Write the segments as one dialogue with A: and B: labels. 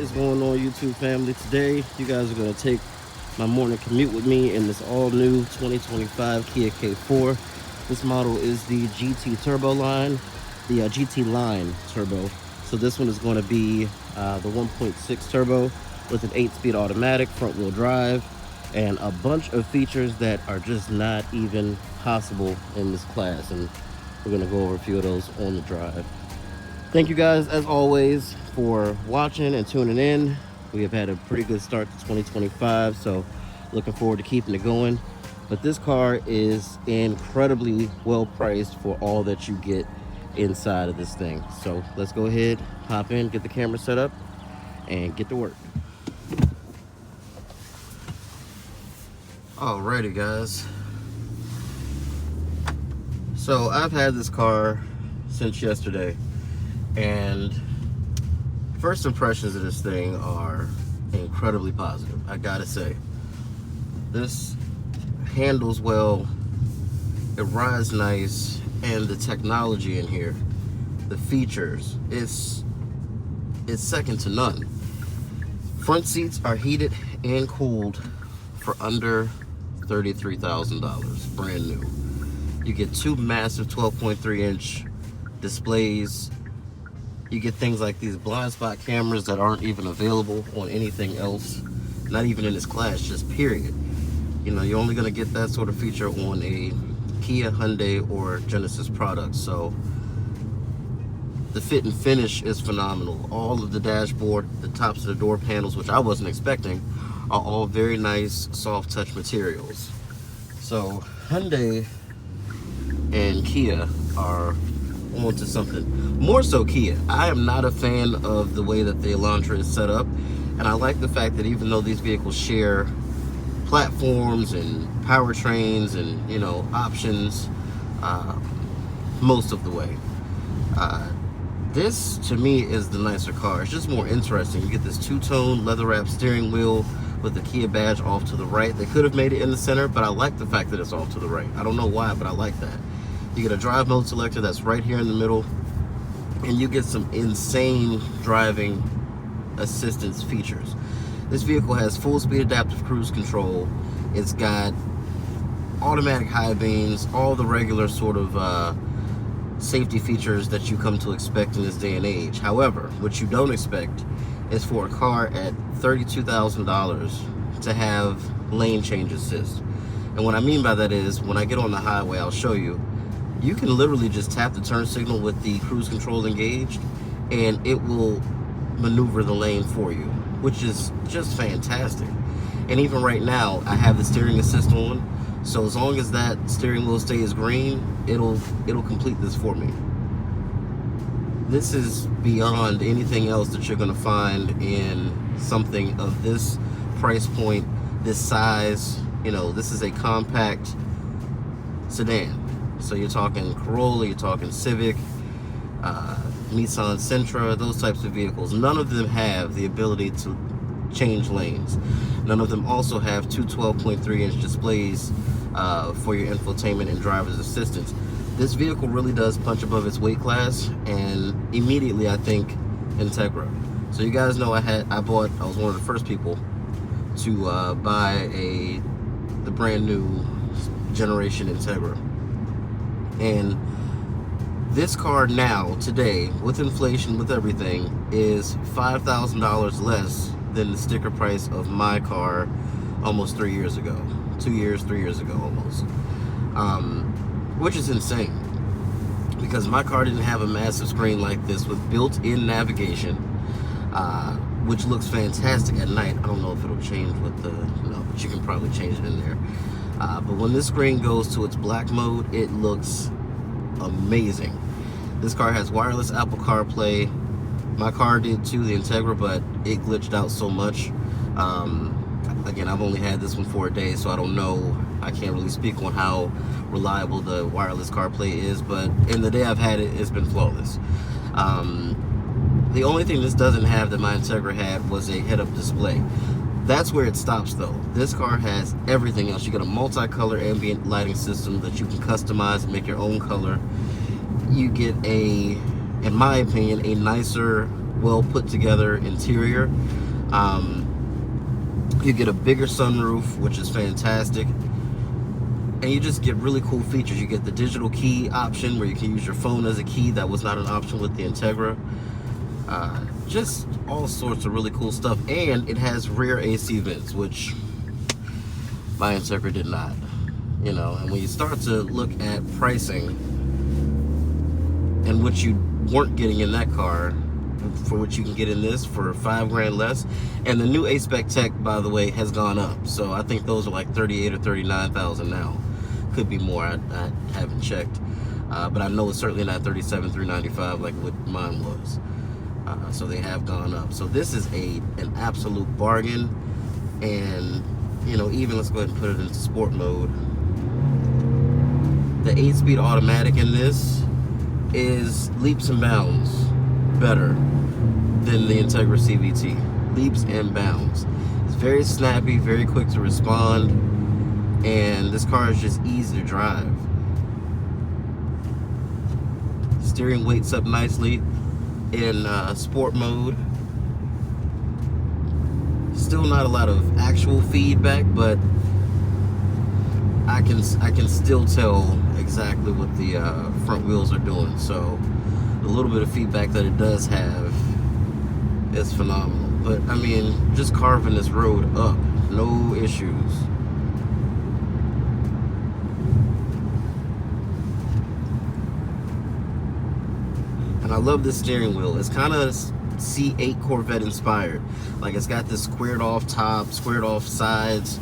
A: What's going on, YouTube family? Today you guys are going to take my morning commute with me in this all new 2025 Kia K4. This model is the GT Turbo line, the GT line turbo. So this one is going to be the 1.6 turbo with an 8-speed automatic, front wheel drive, and a bunch of features that are just not even possible in this class. And we're going to go over a few of those on the drive. Thank you guys, as always, for watching and tuning in. We have had a pretty good start to 2025, so looking forward to keeping it going. But this car is incredibly well priced for all that you get inside of this thing. So let's go ahead, hop in, get the camera set up, and get to work. Alrighty, guys. So I've had this car since yesterday. And first impressions of this thing are incredibly positive, I gotta say. This handles well, it rides nice, and the technology in here, the features, it's second to none. Front seats are heated and cooled for under $33,000, brand new. You get two massive 12.3-inch displays. You get things like these blind spot cameras that aren't even available on anything else, not even in this class, just period. You know, you're only gonna get that sort of feature on a Kia, Hyundai, or Genesis product. So the fit and finish is phenomenal. All of the dashboard, the tops of the door panels, which I wasn't expecting, are all very nice, soft touch materials. So Hyundai and Kia are onto something. More so Kia. I am not a fan of the way that the Elantra is set up, and I like the fact that even though these vehicles share platforms and powertrains and, you know, options most of the way, this to me is the nicer car. It's just more interesting. You get this two-tone leather-wrapped steering wheel with the Kia badge off to the right. They could have made it in the center, but I like the fact that it's off to the right. I don't know why, but I like that. You get a drive mode selector that's right here in the middle, and you get some insane driving assistance features. This vehicle has full speed adaptive cruise control. It's got automatic high beams, all the regular sort of safety features that you come to expect in this day and age. However, what you don't expect is for a car at $32,000 to have lane change assist. And what I mean by that is, when I get on the highway, I'll show you, you can literally just tap the turn signal with the cruise control engaged, and it will maneuver the lane for you, which is just fantastic. And even right now, I have the steering assist on, so as long as that steering wheel stays green, it'll complete this for me. This is beyond anything else that you're gonna find in something of this price point, this size. You know, this is a compact sedan. So you're talking Corolla, you're talking Civic, Nissan Sentra, those types of vehicles. None of them have the ability to change lanes. None of them also have two 12.3-inch displays for your infotainment and driver's assistance. This vehicle really does punch above its weight class, and immediately I think Integra. So you guys know I was one of the first people to buy the brand new generation Integra. And this car now, today, with inflation, with everything, is $5,000 less than the sticker price of my car almost 3 years ago. 3 years ago almost. Which is insane, because my car didn't have a massive screen like this with built-in navigation, which looks fantastic at night. I don't know if it'll change with but you can probably change it in there. But when this screen goes to its black mode, it looks amazing. This car has wireless Apple CarPlay. My car did too, the Integra, but it glitched out so much. Again, I've only had this one for a day, so I don't know. I can't really speak on how reliable the wireless CarPlay is, but in the day I've had it, it's been flawless. The only thing this doesn't have that my Integra had was a head-up display. That's where it stops though. This car has everything else. You got a multicolor ambient lighting system that you can customize and make your own color. You get in my opinion, a nicer well put together interior. You get a bigger sunroof, which is fantastic, and you just get really cool features. You get the digital key option where you can use your phone as a key. That was not an option with the Integra. Just all sorts of really cool stuff, and it has rear AC vents, which my Integra did not. You know, and when you start to look at pricing and what you weren't getting in that car for what you can get in this for $5,000 less, and the new A-Spec Tech, by the way, has gone up. So I think those are like 38 or 39,000 now. Could be more. I haven't checked, but I know it's certainly not 37,395 like what mine was. So they have gone up. So this is an absolute bargain, and you know, even let's go ahead and put it into sport mode. The 8-speed automatic in this is leaps and bounds better than the Integra CVT. Leaps and bounds. It's very snappy, very quick to respond, and this car is just easy to drive. Steering weights up nicely in sport mode. Still not a lot of actual feedback, but I can still tell exactly what the front wheels are doing. So the little bit of feedback that it does have is phenomenal. But I mean, just carving this road up, no issues. And I love this steering wheel. It's kind of C8 Corvette inspired. Like, it's got this squared off top, squared off sides.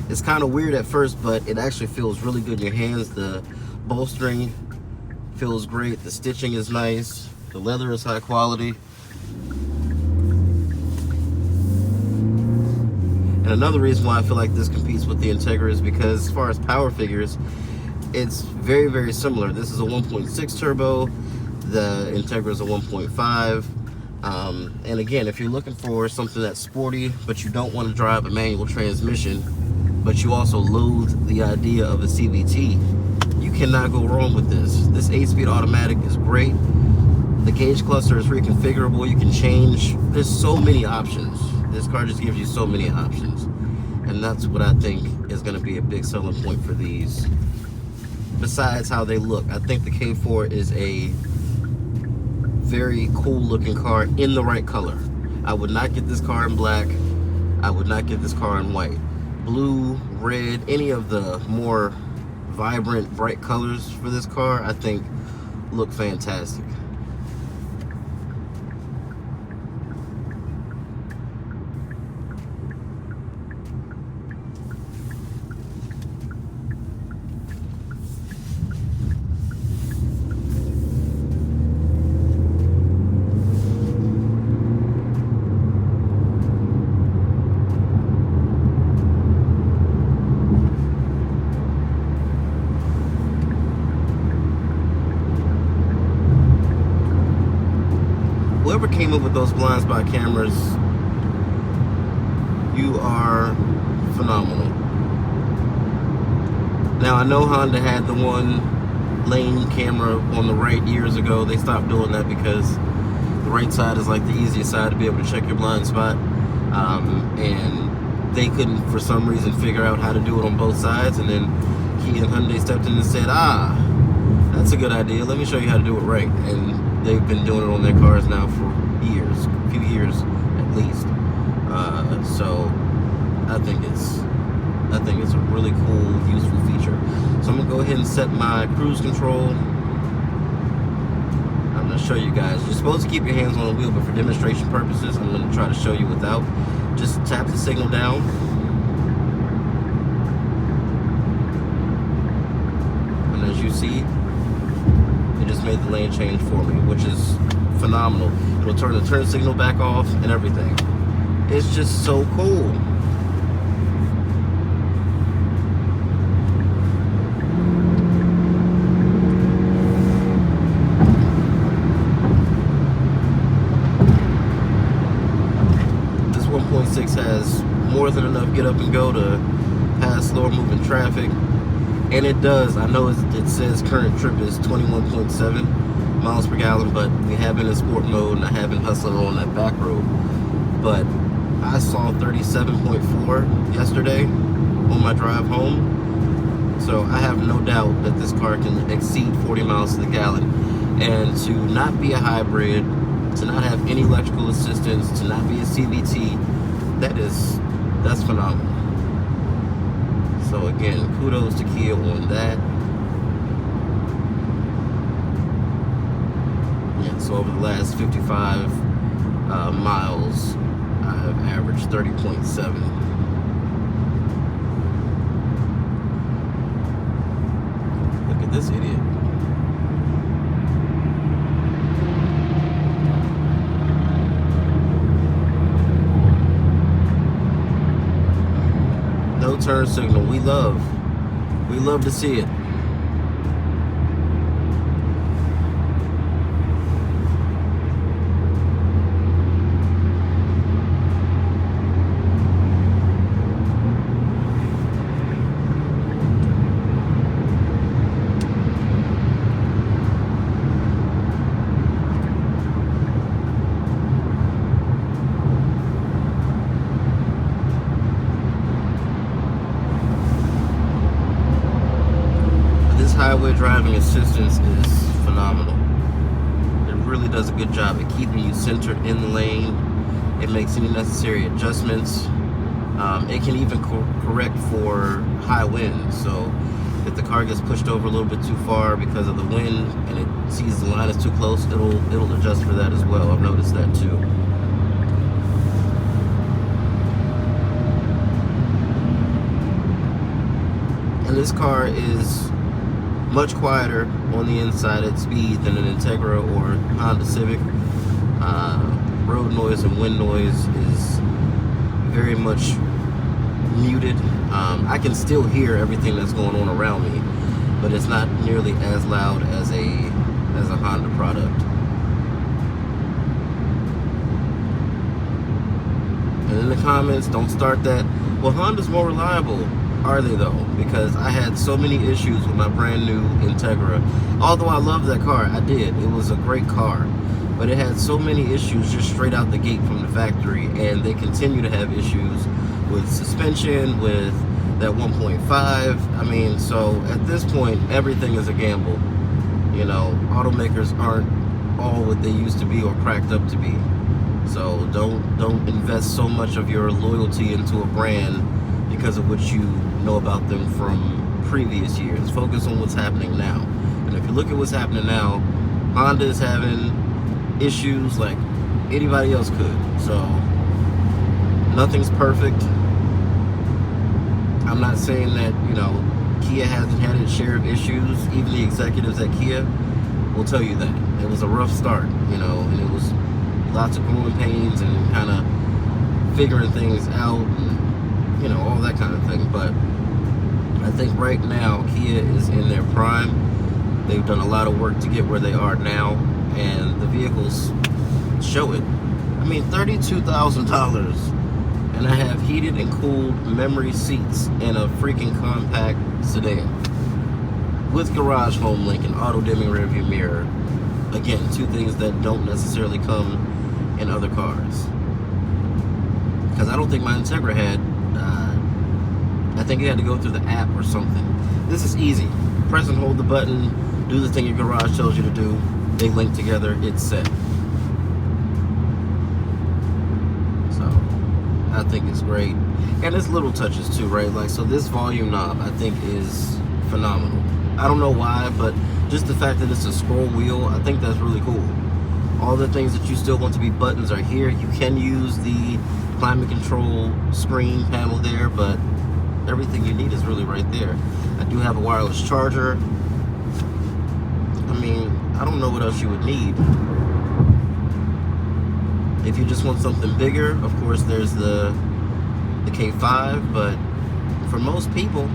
A: It's kind of weird at first, but it actually feels really good in your hands. The bolstering feels great. The stitching is nice. The leather is high quality. And another reason why I feel like this competes with the Integra is because as far as power figures, it's very, very similar. This is a 1.6 turbo. The Integra is a 1.5. And again, if you're looking for something that's sporty, but you don't want to drive a manual transmission, but you also loathe the idea of a CVT, you cannot go wrong with this. This 8-speed automatic is great. The gauge cluster is reconfigurable. You can change. There's so many options. This car just gives you so many options. And that's what I think is going to be a big selling point for these. Besides how they look, I think the K4 is a very cool looking car in the right color. I would not get this car in black. I would not get this car in white. Blue, red, any of the more vibrant, bright colors for this car, I think look fantastic. Whoever came up with those blind spot cameras, you are phenomenal. Now, I know Honda had the one lane camera on the right years ago. They stopped doing that because the right side is like the easiest side to be able to check your blind spot. And they couldn't, for some reason, figure out how to do it on both sides. And then Kia and Hyundai stepped in and said, that's a good idea. Let me show you how to do it right. And they've been doing it on their cars now for years, a few years at least. So I think it's a really cool, useful feature. So I'm gonna go ahead and set my cruise control. I'm gonna show you guys. You're supposed to keep your hands on the wheel, but for demonstration purposes, I'm gonna try to show you without. Just tap the signal down. And as you see, just made the lane change for me, which is phenomenal. It'll turn the turn signal back off and everything. It's just so cool. This 1.6 has more than enough get up and go to pass slower moving traffic. And it does. I know it says current trip is 21.7, miles per gallon, but we have been in sport mode and I have been hustling on that back road. But I saw 37.4 yesterday on my drive home. So I have no doubt that this car can exceed 40 miles to the gallon. And to not be a hybrid, to not have any electrical assistance, to not be a CVT, that's phenomenal. So again, kudos to Kia on that. Yeah, so over the last 55 miles, I've averaged 30.7. Look at this idiot. No turn signal. We love to see it. Highway driving assistance is phenomenal. It really does a good job at keeping you centered in the lane. It makes any necessary adjustments. It can even correct for high winds. So if the car gets pushed over a little bit too far because of the wind and it sees the line is too close, it'll adjust for that as well. I've noticed that too. And this car is much quieter on the inside at speed than an Integra or Honda Civic. Road noise and wind noise is very much muted. I can still hear everything that's going on around me, but it's not nearly as loud as a Honda product. And in the comments, don't start that, well, Honda's more reliable. Are they though? Because I had so many issues with my brand new Integra. Although I loved that car, I did. It was a great car. But it had so many issues just straight out the gate from the factory, and they continue to have issues with suspension, with that 1.5. I mean, so at this point, everything is a gamble. You know, automakers aren't all what they used to be or cracked up to be. So don't invest so much of your loyalty into a brand because of what you know about them from previous years. Focus on what's happening now. And if you look at what's happening now, Honda is having issues like anybody else could. So nothing's perfect. I'm not saying that, you know, Kia hasn't had its share of issues. Even the executives at Kia will tell you that. It was a rough start, you know, and it was lots of growing pains and kind of figuring things out and, you know, all that kind of thing. But I think right now Kia is in their prime. They've done a lot of work to get where they are now, and the vehicles show it. I mean, $32,000 and I have heated and cooled memory seats in a freaking compact sedan with garage home link and auto dimming rear view mirror. Again, two things that don't necessarily come in other cars. Because I don't think my Integra had, I think it had to go through the app or something. This is easy. Press and hold the button, do the thing your garage tells you to do. They link together, it's set. So, I think it's great. And it's little touches too, right? Like, so this volume knob, I think, is phenomenal. I don't know why, but just the fact that it's a scroll wheel, I think that's really cool. All the things that you still want to be buttons are here. You can use the climate control screen panel there, but everything you need is really right there. I do have a wireless charger. I mean, I don't know what else you would need. If you just want something bigger, of course, there's the K5, but for most people,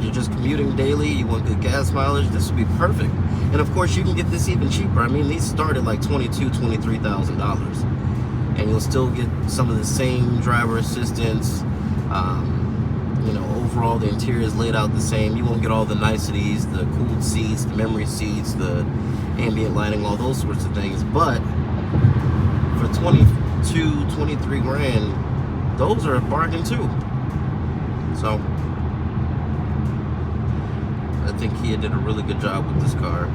A: you're just commuting daily, you want good gas mileage, this would be perfect. And of course, you can get this even cheaper. I mean, these start at like $22,000, $23,000. And you'll still get some of the same driver assistance, you know, overall the interior is laid out the same. You won't get all the niceties, the cooled seats, the memory seats, the ambient lighting, all those sorts of things. But for 22, 23 grand, those are a bargain too. So I think Kia did a really good job with this car.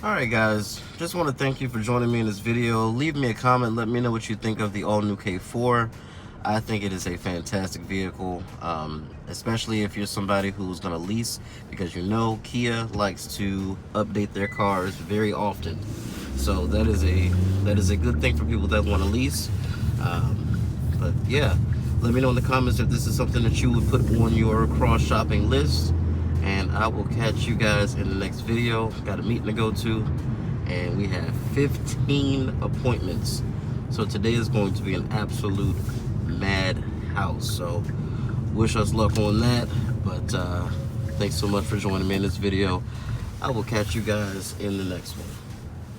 A: Alright guys, just want to thank you for joining me in this video. Leave me a comment, let me know what you think of the all-new K4. I think it is a fantastic vehicle, especially if you're somebody who's going to lease, because you know Kia likes to update their cars very often. So that is a good thing for people that want to lease. But yeah, let me know in the comments if this is something that you would put on your cross-shopping list. And I will catch you guys in the next video. Got a meeting to go to, and we have 15 appointments So today is going to be an absolute madhouse. So wish us luck on that. But thanks so much for joining me in this video. I will catch you guys in the next one.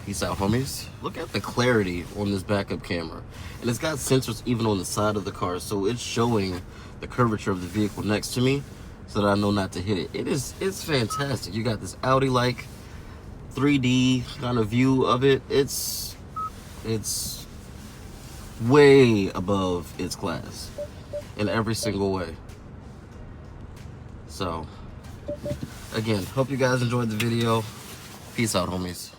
A: Peace out, homies. Look at the clarity on this backup camera. And it's got sensors even on the side of the car, so it's showing the curvature of the vehicle next to me so that I know not to hit it. It's fantastic. You got this Audi-like 3D kind of view of it. It's way above its class in every single way. So, again, hope you guys enjoyed the video. Peace out, homies.